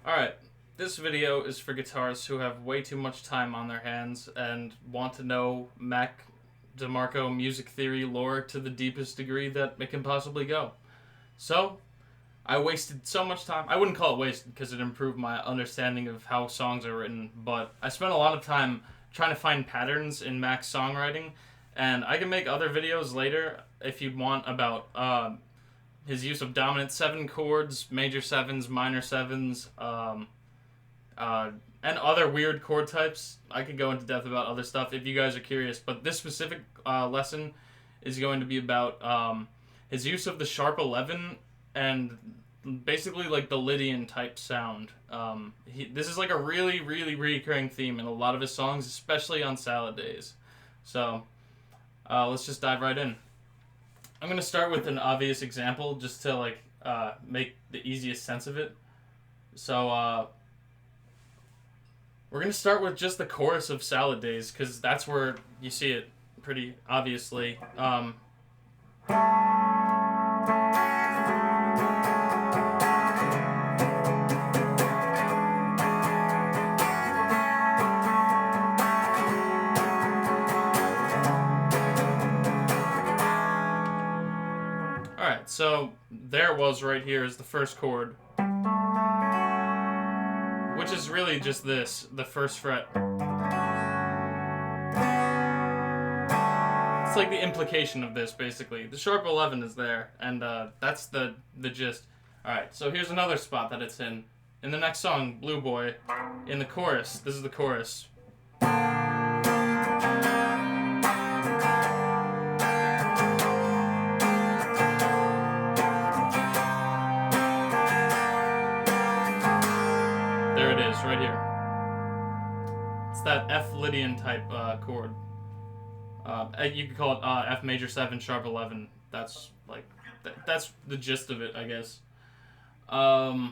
Alright, this video is for guitarists who have way too much time on their hands and want to know DeMarco music theory lore to the deepest degree that it can possibly go. So, I wasted so much time. I wouldn't call it wasted because it improved my understanding of how songs are written, but I spent a lot of time trying to find patterns in Mac's songwriting, and I can make other videos later if you want about his use of dominant 7 chords, major 7s, minor 7s, and other weird chord types. I could go into depth about other stuff if you guys are curious, but this specific lesson is going to be about his use of the sharp 11 and basically like the Lydian type sound. This is like a really, really recurring theme in a lot of his songs, especially on Salad Days. So let's just dive right in. I'm going to start with an obvious example just to make the easiest sense of it. So we're going to start with just the chorus of Salad Days because that's where you see it pretty obviously. Alright, so there it was right here is the first chord, which is really just this, the first fret. It's like the implication of this, basically. The sharp 11 is there, and that's the gist. Alright, so here's another spot that it's in. In the next song, Blue Boy, in the chorus, this is the chorus. There it is, right here. It's that F Lydian type chord. You could call it F major 7 sharp 11. That's that's the gist of it, I guess. Alright,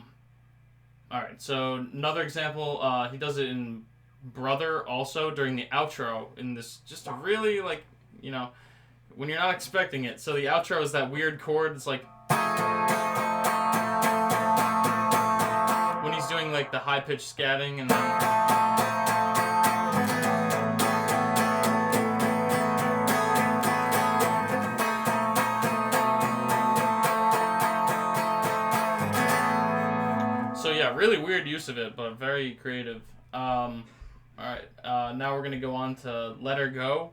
so another example, he does it in Brother also during the outro in this just a really when you're not expecting it. So the outro is that weird chord. It's like when he's doing like the high pitched scatting and then really weird use of it, but very creative. Alright, now we're going to go on to Let Her Go.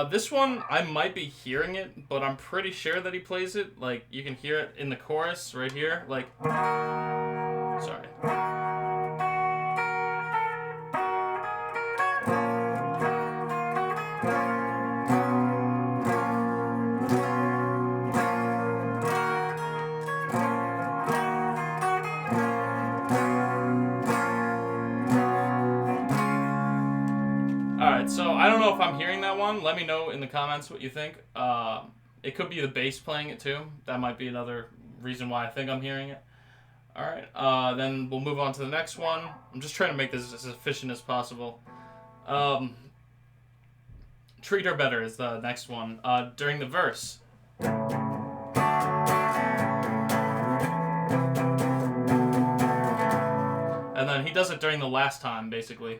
This one, I might be hearing it, but I'm pretty sure that he plays it. Like, you can hear it in the chorus right here. Like, sorry. So I don't know if I'm hearing that one. Let me know in the comments what you think. It could be the bass playing it too. That might be another reason why I think I'm hearing it. Alright, then we'll move on to the next one. I'm just trying to make this as efficient as possible. Treat Her Better is the next one. During the verse. And then he does it during the last time, basically.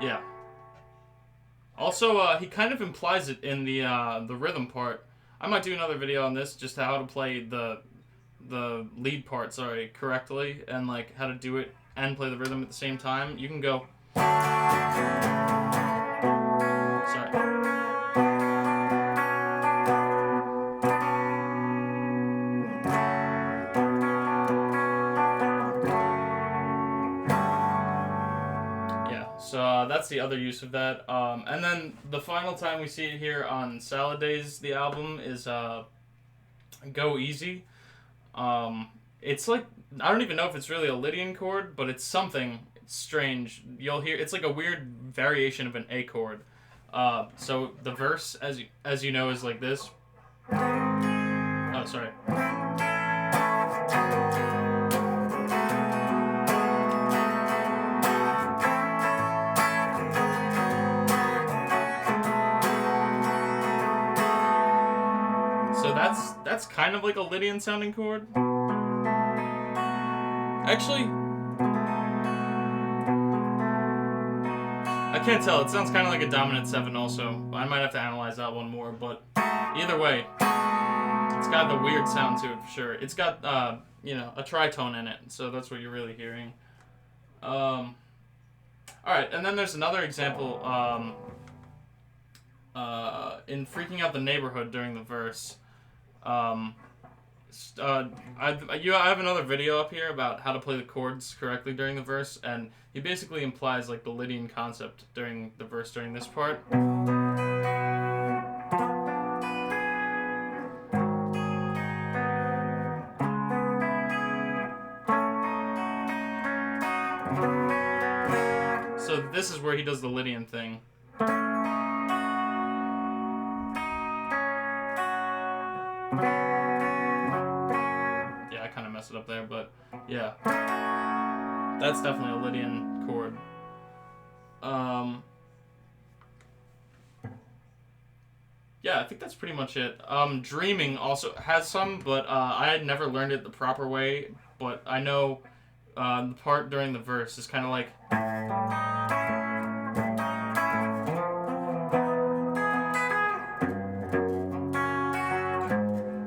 Yeah. Also, he kind of implies it in the rhythm part. I might do another video on this, just how to play the lead part, correctly, and like how to do it and play the rhythm at the same time. You can go. Sorry. So that's the other use of that. And then the final time we see it here on Salad Days, the album, is Go Easy. It's like, I don't even know if it's really a Lydian chord, but it's something. It's strange. You'll hear, it's like a weird variation of an A chord. So the verse, as you know, is like this. Oh, sorry. that's kind of like a Lydian sounding chord. Actually, I can't tell. It sounds kind of like a dominant 7 also. I might have to analyze that one more, but either way, it's got the weird sound to it for sure. It's got, a tritone in it, so that's what you're really hearing. Alright, and then there's another example, in Freaking Out the Neighborhood during the verse. I have another video up here about how to play the chords correctly during the verse, and he basically implies like the Lydian concept during the verse during this part. So this is where he does the Lydian thing. Yeah, I kind of messed it up there, but yeah. That's definitely a Lydian chord. Yeah, I think that's pretty much it. Dreaming also has some, but I had never learned it the proper way, but I know the part during the verse is kind of like...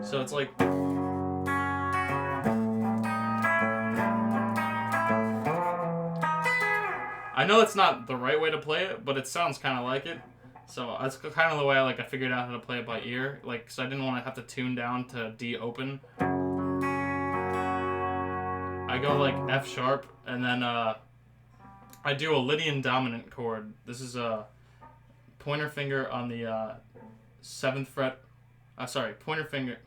So it's like... I know it's not the right way to play it, but it sounds kind of like it. So that's kind of the way I figured out how to play it by ear. Like, so I didn't want to have to tune down to D open. I go like F sharp, and then I do a Lydian dominant chord. This is a pointer finger on the 7th fret. Pointer finger.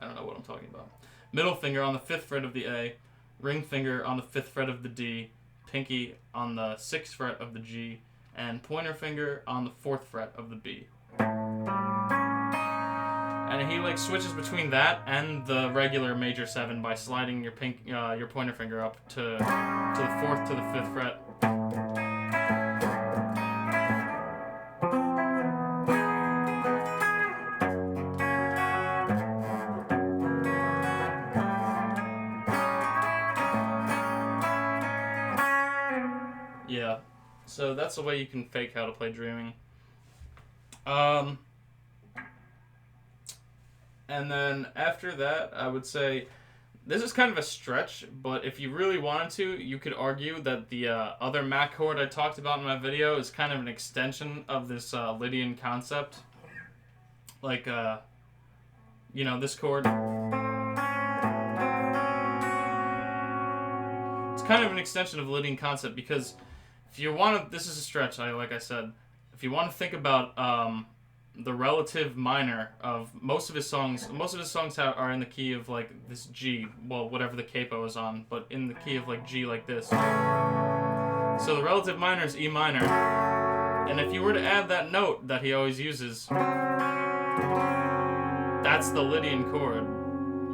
I don't know what I'm talking about. Middle finger on the 5th fret of the A. Ring finger on the 5th fret of the D. Pinky on the 6th fret of the G. And pointer finger on the 4th fret of the B. And he like switches between that and the regular major 7 by sliding your pointer finger up to the 4th to the 5th fret. Yeah, so that's the way you can fake how to play Dreaming. And then after that, I would say, this is kind of a stretch, but if you really wanted to, you could argue that the other Mac chord I talked about in my video is kind of an extension of this Lydian concept. Like, this chord. It's kind of an extension of the Lydian concept because if you want to, this is a stretch, like I said, if you want to think about the relative minor of most of his songs are in the key of like this G, well, whatever the capo is on, but in the key of like G like this. So the relative minor is E minor, and if you were to add that note that he always uses, that's the Lydian chord.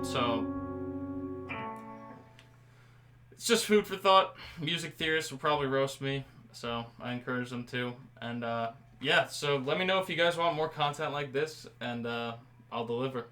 So it's just food for thought. Music theorists will probably roast me, so I encourage them to. And yeah, so let me know if you guys want more content like this, and I'll deliver.